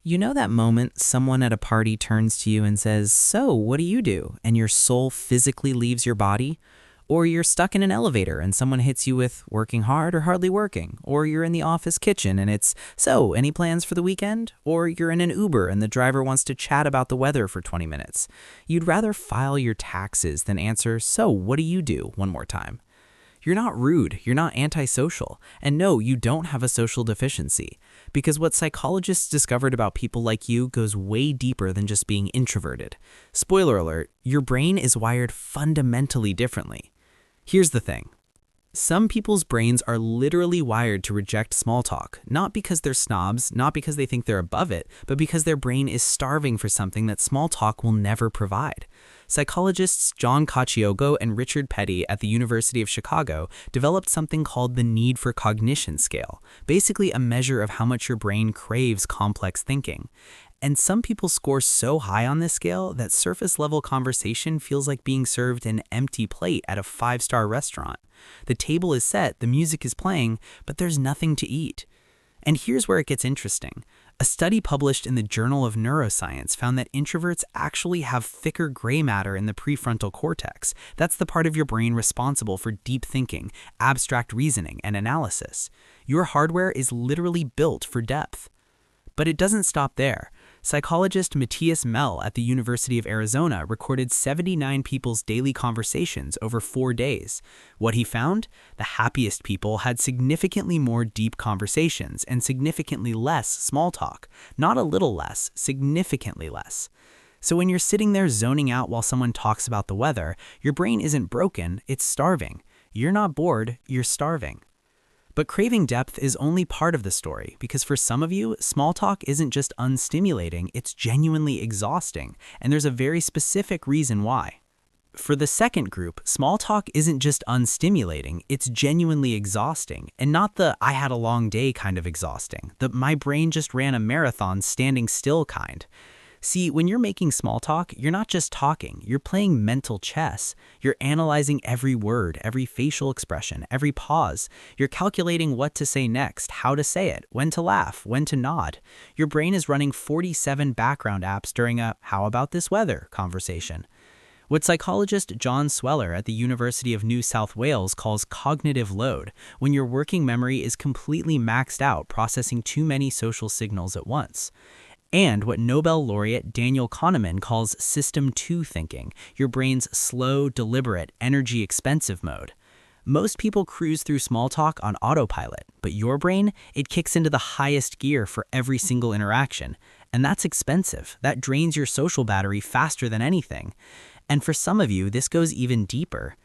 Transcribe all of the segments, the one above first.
You know that moment someone at a party turns to you and says, "So, what do you do?" and your soul physically leaves your body? Or you're stuck in an elevator and someone hits you with "working hard" or "hardly working"? Or you're in the office kitchen and it's "So, any plans for the weekend?" Or you're in an Uber and the driver wants to chat about the weather for 20 minutes. You'd rather file your taxes than answer, "So, what do you do?" one more time. You're not rude, you're not antisocial, and no, you don't have a social deficiency. Because what psychologists discovered about people like you goes way deeper than just being introverted. Spoiler alert, your brain is wired fundamentally differently. Here's the thing. Some people's brains are literally wired to reject small talk, not because they're snobs, not because they think they're above it, but because their brain is starving for something that small talk will never provide. Psychologists John Cacioppo and Richard Petty at the University of Chicago developed something called the need for cognition scale, basically a measure of how much your brain craves complex thinking. And some people score so high on this scale that surface-level conversation feels like being served an empty plate at a five-star restaurant. The table is set, the music is playing, but there's nothing to eat. And here's where it gets interesting. A study published in the Journal of Neuroscience found that introverts actually have thicker gray matter in the prefrontal cortex. That's the part of your brain responsible for deep thinking, abstract reasoning, and analysis. Your hardware is literally built for depth. But it doesn't stop there. Psychologist Matthias Mell at the University of Arizona recorded 79 people's daily conversations over 4 days. What he found? The happiest people had significantly more deep conversations and significantly less small talk. Not a little less, significantly less. So when you're sitting there zoning out while someone talks about the weather, your brain isn't broken, it's starving. You're not bored, you're starving. But craving depth is only part of the story, because for some of you, small talk isn't just unstimulating, it's genuinely exhausting, and there's a very specific reason why. For the second group, small talk isn't just unstimulating, it's genuinely exhausting, and not the "I had a long day" kind of exhausting, the "my brain just ran a marathon standing still" kind. See, when you're making small talk, you're not just talking, you're playing mental chess. You're analyzing every word, every facial expression, every pause. You're calculating what to say next, how to say it, when to laugh, when to nod. Your brain is running 47 background apps during a "how about this weather" conversation. What psychologist John Sweller at the University of New South Wales calls cognitive load, when your working memory is completely maxed out processing too many social signals at once. And what Nobel laureate Daniel Kahneman calls System 2 thinking, your brain's slow, deliberate, energy-expensive mode. Most people cruise through small talk on autopilot, but your brain, it kicks into the highest gear for every single interaction. And that's expensive. That drains your social battery faster than anything. And for some of you, this goes even deeper.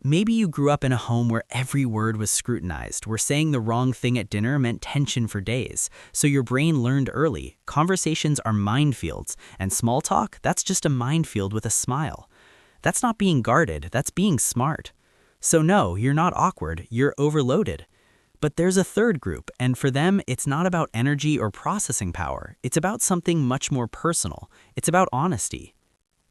Maybe you grew up in a home where every word was scrutinized, where saying the wrong thing at dinner meant tension for days. So your brain learned early, conversations are minefields, and small talk, that's just a minefield with a smile. That's not being guarded, that's being smart. So no, you're not awkward, you're overloaded. But there's a third group, and for them, it's not about energy or processing power. It's about something much more personal. It's about honesty.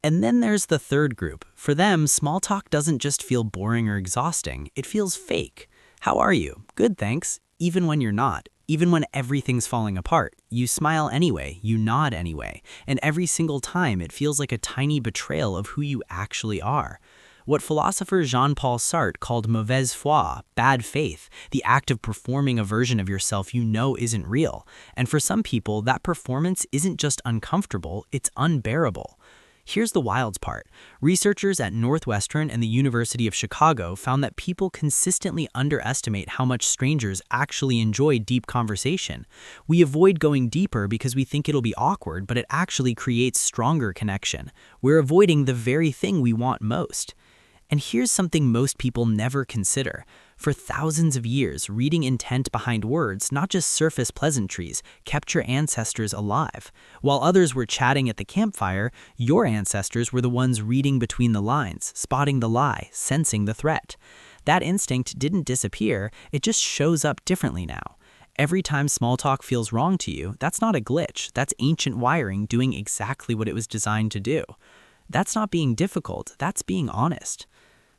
And then there's the third group. For them, small talk doesn't just feel boring or exhausting, it feels fake. "How are you?" "Good, thanks." Even when you're not. Even when everything's falling apart. You smile anyway, you nod anyway. And every single time, it feels like a tiny betrayal of who you actually are. What philosopher Jean-Paul Sartre called mauvaise foi, bad faith, the act of performing a version of yourself you know isn't real. And for some people, that performance isn't just uncomfortable, it's unbearable. Here's the wild part. Researchers at Northwestern and the University of Chicago found that people consistently underestimate how much strangers actually enjoy deep conversation. We avoid going deeper because we think it'll be awkward, but it actually creates stronger connection. We're avoiding the very thing we want most. And here's something most people never consider. For thousands of years, reading intent behind words, not just surface pleasantries, kept your ancestors alive. While others were chatting at the campfire, your ancestors were the ones reading between the lines, spotting the lie, sensing the threat. That instinct didn't disappear, it just shows up differently now. Every time small talk feels wrong to you, that's not a glitch, that's ancient wiring doing exactly what it was designed to do. That's not being difficult, that's being honest.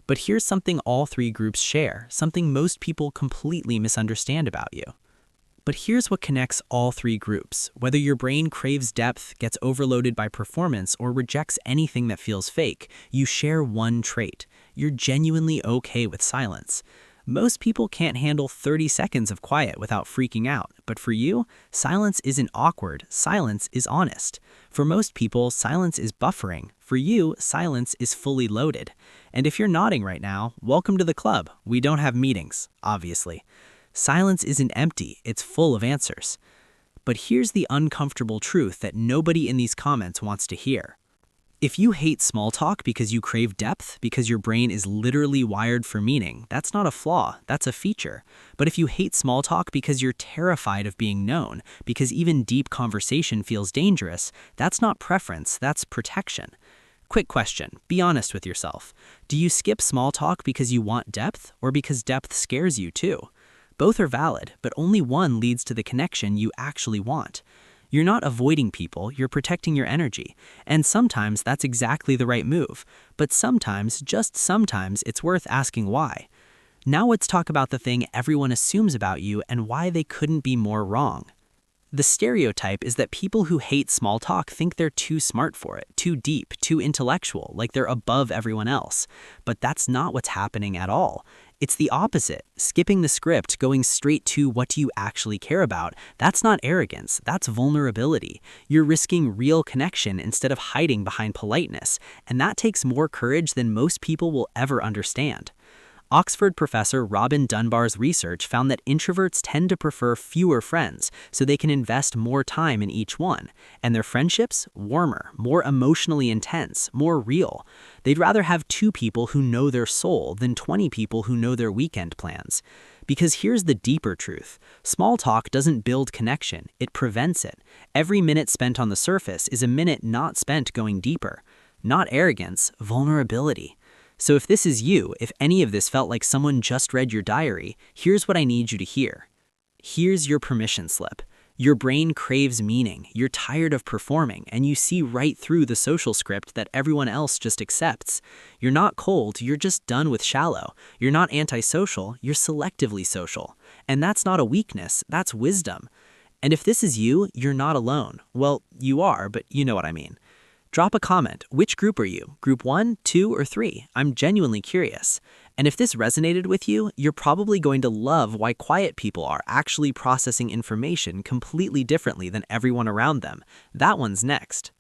But here's something all three groups share, something most people completely misunderstand about you. But here's what connects all three groups. Whether your brain craves depth, gets overloaded by performance, or rejects anything that feels fake, you share one trait. You're genuinely okay with silence. Most people can't handle 30 seconds of quiet without freaking out, but for you, silence isn't awkward, silence is honest. For most people, silence is buffering. For you, silence is fully loaded. And if you're nodding right now, welcome to the club. We don't have meetings, obviously. Silence isn't empty, it's full of answers. But here's the uncomfortable truth that nobody in these comments wants to hear. If you hate small talk because you crave depth, because your brain is literally wired for meaning, that's not a flaw, that's a feature. But if you hate small talk because you're terrified of being known, because even deep conversation feels dangerous, that's not preference, that's protection. Quick question, be honest with yourself. Do you skip small talk because you want depth, or because depth scares you too? Both are valid, but only one leads to the connection you actually want. You're not avoiding people, you're protecting your energy. And sometimes that's exactly the right move. But sometimes, just sometimes, it's worth asking why. Now let's talk about the thing everyone assumes about you and why they couldn't be more wrong. The stereotype is that people who hate small talk think they're too smart for it, too deep, too intellectual, like they're above everyone else. But that's not what's happening at all. It's the opposite. Skipping the script, going straight to what do you actually care about, that's not arrogance, that's vulnerability. You're risking real connection instead of hiding behind politeness, and that takes more courage than most people will ever understand. Oxford professor Robin Dunbar's research found that introverts tend to prefer fewer friends, so they can invest more time in each one. And their friendships? Warmer, more emotionally intense, more real. They'd rather have 2 people who know their soul than 20 people who know their weekend plans. Because here's the deeper truth. Small talk doesn't build connection, it prevents it. Every minute spent on the surface is a minute not spent going deeper. Not arrogance, vulnerability. So if this is you, if any of this felt like someone just read your diary, here's what I need you to hear. Here's your permission slip. Your brain craves meaning, you're tired of performing, and you see right through the social script that everyone else just accepts. You're not cold, you're just done with shallow. You're not antisocial, you're selectively social. And that's not a weakness, that's wisdom. And if this is you, you're not alone. Well, you are, but you know what I mean. Drop a comment. Which group are you? Group 1, 2, or 3? I'm genuinely curious. And if this resonated with you, you're probably going to love why quiet people are actually processing information completely differently than everyone around them. That one's next.